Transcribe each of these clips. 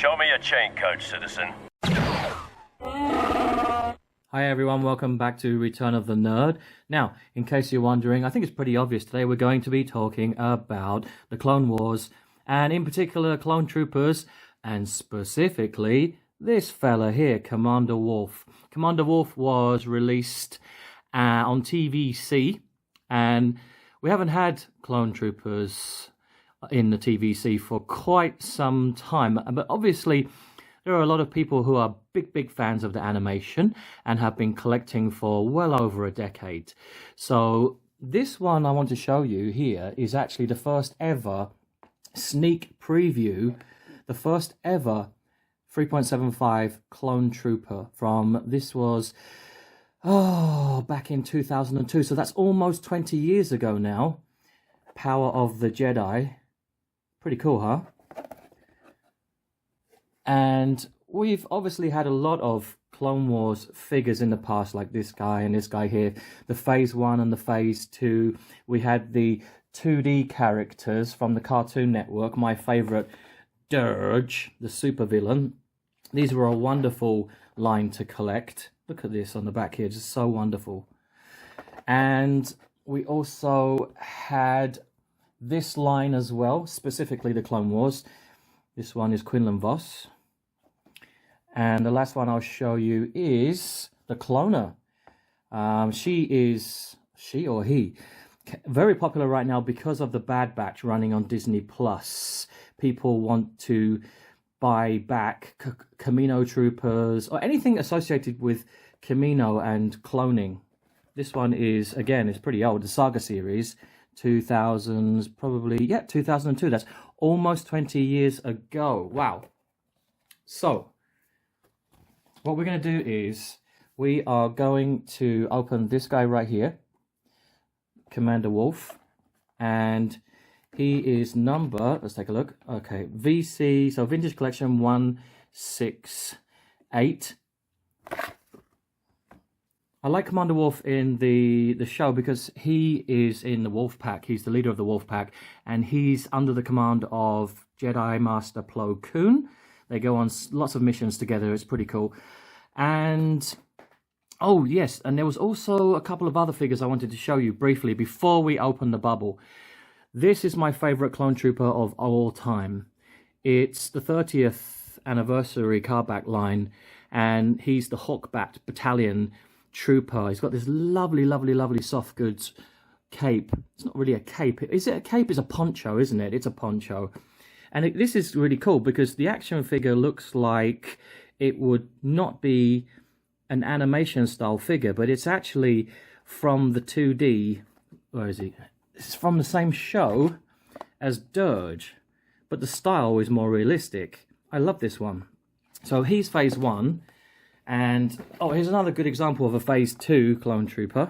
Show me a chain code, citizen. Hi everyone, welcome back to Return of the Nerd. Now, in case you're wondering, I think it's pretty obvious today we're going to be talking about the Clone Wars, and in particular Clone Troopers, and specifically this fella here, Commander Wolffe. Commander Wolffe was released on TVC, and we haven't had Clone Troopers in the TVC for quite some time, but obviously there are a lot of people who are big fans of the animation and have been collecting for well over a decade. So this one I want to show you here is actually the first ever sneak preview, the first ever 3.75 Clone Trooper from, this was, back in 2002. So that's almost 20 years ago now. Power of the Jedi. Pretty cool, huh? And we've obviously had a lot of Clone Wars figures in the past, like this guy and this guy here. The Phase 1 and the Phase 2. We had the 2D characters from the Cartoon Network. My favourite, Dirge, the supervillain. These were a wonderful line to collect. Look at this on the back here, just so wonderful. And we also had this line as well, specifically the Clone Wars. This one is Quinlan Vos. And the last one I'll show you is the Cloner. She or he, very popular right now because of the Bad Batch running on Disney Plus. People want to buy back Camino Troopers or anything associated with Camino and cloning. This one is, again, it's pretty old, the Saga series, 2000s, probably, yeah, 2002. That's almost 20 years ago. Wow. So what we're going to do is we are going to open this guy right here, Commander Wolffe, and he is number, let's take a look, okay, VC, so Vintage Collection 168. I like Commander Wolffe in the show because he is in the Wolf Pack. He's the leader of the Wolf Pack, and he's under the command of Jedi Master Plo Koon. They go on lots of missions together. It's pretty cool. And, oh yes, and there was also a couple of other figures I wanted to show you briefly before we open the bubble. This is my favorite Clone Trooper of all time. It's the 30th anniversary cardback line, and he's the Hawkbat Battalion Trooper. He's got this lovely soft goods cape. It's not really a cape. Is it a cape? It's a poncho, isn't it? It's a poncho. And this is really cool because the action figure looks like it would not be an animation style figure, but it's actually from the 2D. Where is he? It's from the same show as Dirge, but the style is more realistic. I love this one. So he's Phase 1. And, oh, here's another good example of a Phase 2 Clone Trooper.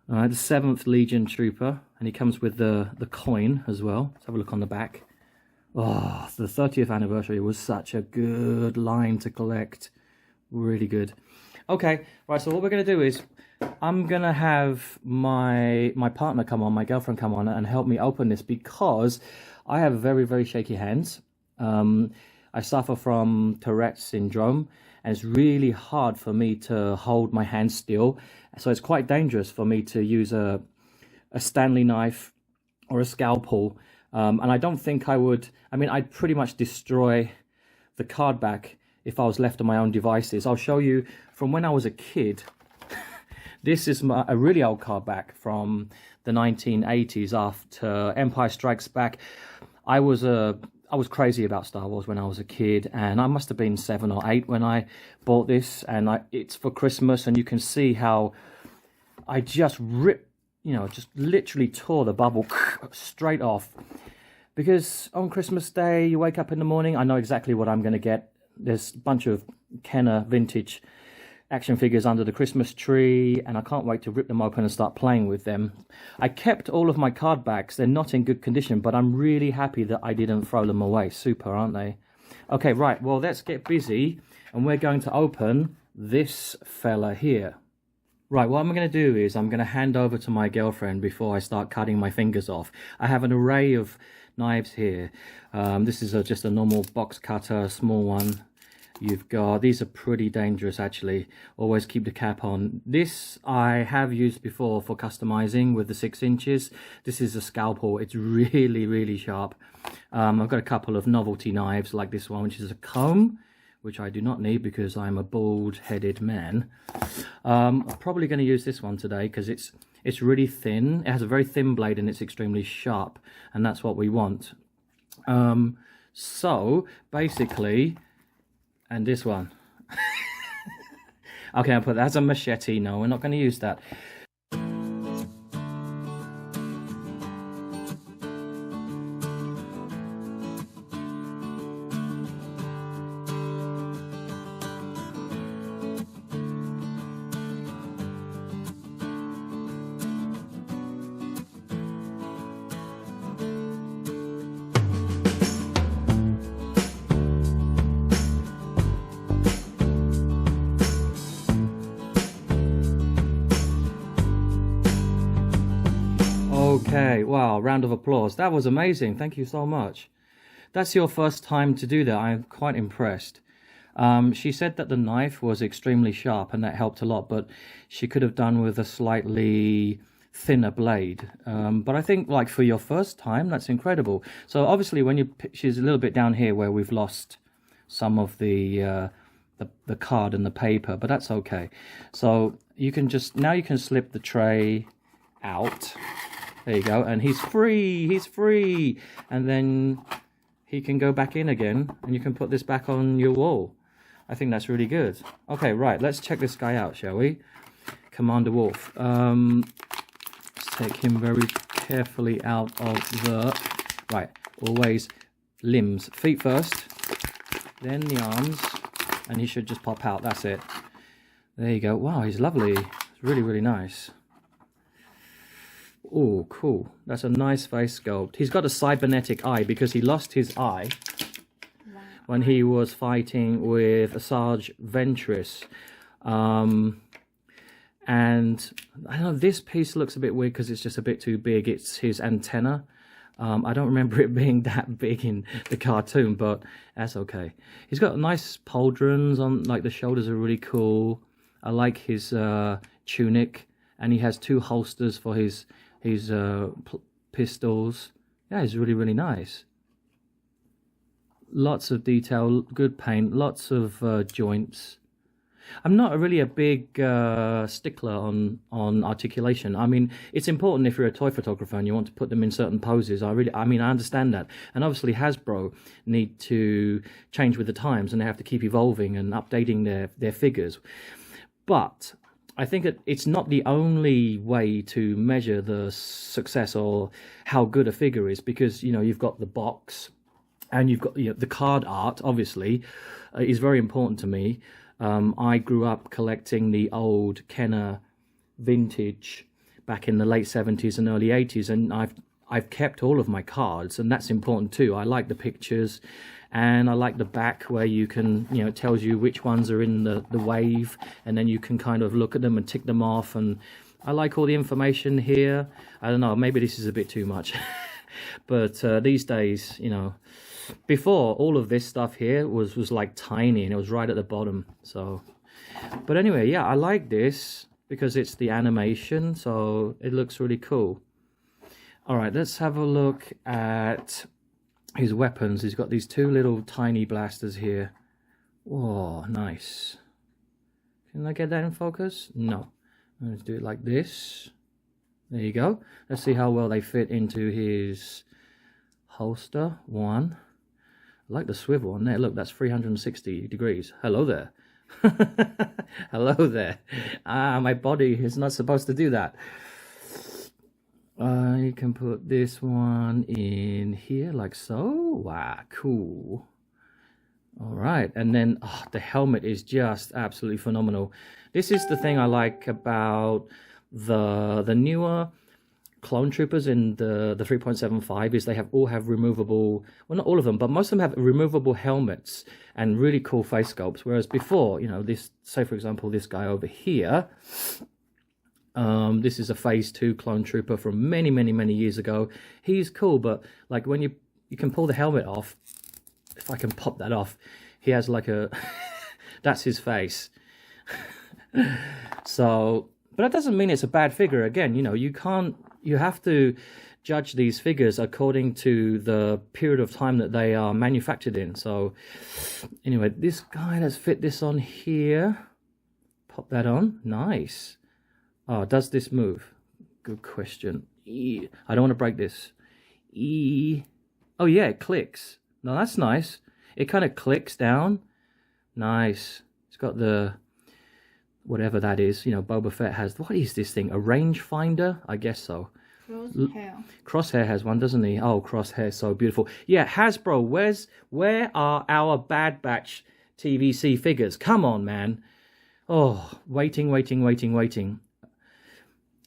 The 7th Legion Trooper. And he comes with the coin as well. Let's have a look on the back. Oh, the 30th anniversary was such a good line to collect. Really good. Okay, right, so what we're going to do is I'm going to have my partner come on, my girlfriend come on and help me open this because I have very shaky hands. I suffer from Tourette's syndrome, and it's really hard for me to hold my hand still. So it's quite dangerous for me to use a Stanley knife or a scalpel. And I don't think I would, I mean, I'd pretty much destroy the card back if I was left on my own devices. I'll show you from when I was a kid. This is a really old card back from the 1980s after Empire Strikes Back. I was crazy about Star Wars when I was a kid, and I must have been 7 or 8 when I bought this, and it's for Christmas, and you can see how I just ripped, you know, just literally tore the bubble straight off. Because on Christmas Day, you wake up in the morning, I know exactly what I'm going to get. There's a bunch of Kenner vintage action figures under the Christmas tree, and I can't wait to rip them open and start playing with them. I kept all of my card backs. They're not in good condition, but I'm really happy that I didn't throw them away. Super, aren't they? Okay, right, well, let's get busy, and we're going to open this fella here. Right, what I'm going to do is I'm going to hand over to my girlfriend before I start cutting my fingers off. I have an array of knives here. This is just a normal box cutter, small one. You've got, these are pretty dangerous actually. Always keep the cap on. This I have used before for customizing with the 6 inches. This is a scalpel. It's really, really sharp. I've got a couple of novelty knives like this one, which is a comb, which I do not need because I'm a bald-headed man. I'm probably going to use this one today because it's really thin. It has a very thin blade and it's extremely sharp, and that's what we want. So basically, and this one. Okay, I'll put that as a machete. No, we're not going to use that. Okay, wow, round of applause. That was amazing. Thank you so much. That's your first time to do that. I'm quite impressed. She said that the knife was extremely sharp and that helped a lot, but she could have done with a slightly thinner blade. But I think like for your first time, that's incredible. So obviously when she's a little bit down here where we've lost some of the card and the paper, but that's okay. So you can now you can slip the tray out. There you go, and he's free, and then he can go back in again, and you can put this back on your wall. I think that's really good. Okay, right, let's check this guy out, shall we? Commander Wolfe. Let's take him very carefully out of the... Right, always limbs. Feet first, then the arms, and he should just pop out, that's it. There you go. Wow, he's lovely. It's really, really nice. Oh, cool. That's a nice face sculpt. He's got a cybernetic eye because he lost his eye when he was fighting with a Sarge Ventress. And I don't know, this piece looks a bit weird because it's just a bit too big. It's his antenna. I don't remember it being that big in the cartoon, but that's okay. He's got nice pauldrons on, like the shoulders are really cool. I like his tunic, and he has 2 holsters for his pistols. Yeah, it's really, really nice. Lots of detail, good paint, lots of joints. I'm not really a big stickler on articulation. I mean, it's important if you're a toy photographer and you want to put them in certain poses. I understand that. And obviously Hasbro need to change with the times, and they have to keep evolving and updating their figures. But I think it's not the only way to measure the success or how good a figure is, because, you know, you've got the box and you've got, you know, the card art, obviously, is very important to me. I grew up collecting the old Kenner vintage back in the late 70s and early 80s, and I've kept all of my cards, and that's important too. I like the pictures, and I like the back where you can, you know, it tells you which ones are in the wave, and then you can kind of look at them and tick them off. And I like all the information here. I don't know, maybe this is a bit too much. But these days, you know, before, all of this stuff here was like tiny, and it was right at the bottom. So, but anyway, yeah, I like this because it's the animation, so it looks really cool. All right, let's have a look at his weapons. He's got these 2 little tiny blasters here. Oh, nice. Can I get that in focus? No. Let's do it like this. There you go. Let's see how well they fit into his holster. 1. I like the swivel on there. Look, that's 360 degrees. Hello there. Hello there. My body is not supposed to do that. I can put this one in here like so. Wow, cool. All right, and then the helmet is just absolutely phenomenal. This is the thing I like about the newer clone troopers in the 3.75 is they all have removable, well, not all of them, but most of them have removable helmets and really cool face sculpts. Whereas before, you know, this, say for example, this guy over here, This is a Phase 2 clone trooper from many years ago. He's cool, but like when you can pull the helmet off, if I can pop that off, he has like a that's his face. So, but that doesn't mean it's a bad figure. Again, you know, you have to judge these figures according to the period of time that they are manufactured in. So anyway, this guy, let's fit this on here. Pop that on. Nice. Oh, does this move? Good question. I don't want to break this. Oh yeah, it clicks. No, that's nice. It kind of clicks down. Nice. It's got the whatever that is. You know, Boba Fett has. What is this thing? A rangefinder? I guess so. Crosshair. Crosshair has one, doesn't he? Oh, Crosshair, so beautiful. Yeah, Hasbro, where are our Bad Batch TVC figures? Come on, man. Oh, waiting.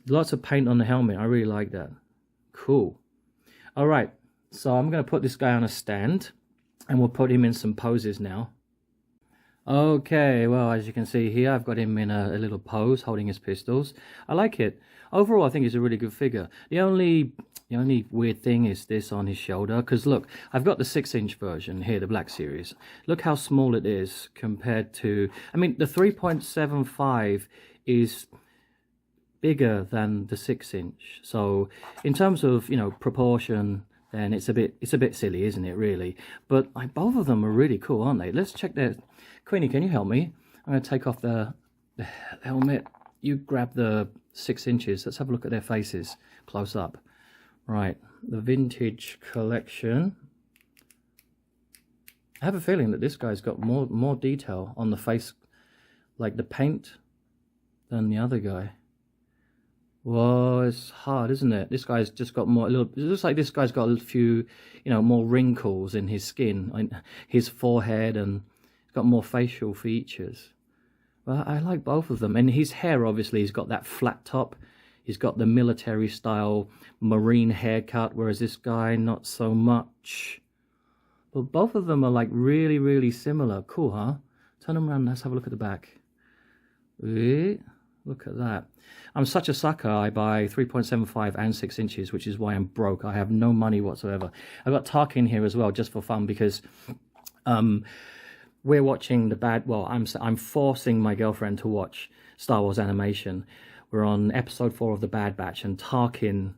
Lots of paint on the helmet. I really like that. Cool. All right, so I'm going to put this guy on a stand, and we'll put him in some poses now. Okay, well, as you can see here, I've got him in a little pose, holding his pistols. I like it. Overall, I think he's a really good figure. The only weird thing is this on his shoulder, because look, I've got the 6-inch version here, the Black Series. Look how small it is compared to, I mean, the 3.75 is bigger than the 6-inch. So in terms of, you know, proportion, then it's a bit silly, isn't it, really? But like, both of them are really cool, aren't they? Let's check their... Queenie, can you help me? I'm going to take off the helmet. You grab the 6 inches. Let's have a look at their faces close up. Right, the Vintage Collection. I have a feeling that this guy's got more detail on the face, like the paint, than the other guy. Well, it's hard, isn't it? This guy's just got more. It looks like this guy's got a few, you know, more wrinkles in his skin, his forehead, and got more facial features. Well, I like both of them. And his hair, obviously, he's got that flat top. He's got the military style marine haircut, whereas this guy, not so much. But both of them are like really similar. Cool, huh? Turn them around. Let's have a look at the back. Look at that. I'm such a sucker. I buy 3.75 and 6 inches, which is why I'm broke. I have no money whatsoever. I've got Tarkin here as well, just for fun, because we're watching I'm forcing my girlfriend to watch Star Wars animation. We're on episode 4 of the Bad Batch, and Tarkin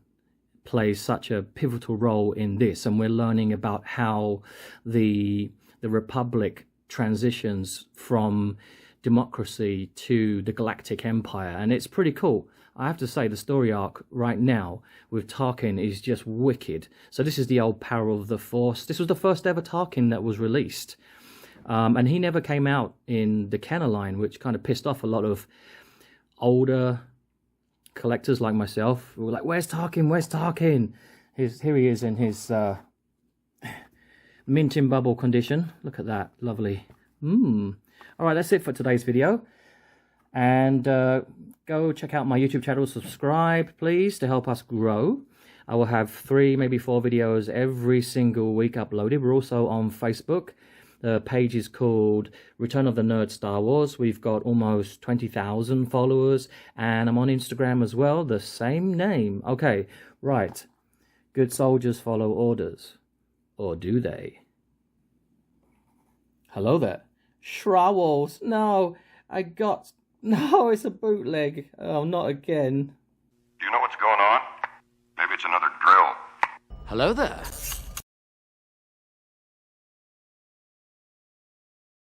plays such a pivotal role in this, and we're learning about how the Republic transitions from democracy to the Galactic Empire, and it's pretty cool. I have to say, the story arc right now with Tarkin is just wicked. So this is the old Power of the Force. This was the first ever Tarkin that was released. And he never came out in the Kenner line, which kind of pissed off a lot of older collectors like myself who were like, where's Tarkin? Where's Tarkin? Here he is in his mint in bubble condition. Look at that. Lovely. All right, that's it for today's video. And go check out my YouTube channel. Subscribe, please, to help us grow. I will have 3, maybe 4 videos every single week uploaded. We're also on Facebook. The page is called Return of the Nerd Star Wars. We've got almost 20,000 followers. And I'm on Instagram as well, the same name. Okay, right. Good soldiers follow orders. Or do they? Hello there. Shrawls. No, no, it's a bootleg. Oh, not again. Do you know what's going on? Maybe it's another drill. Hello there.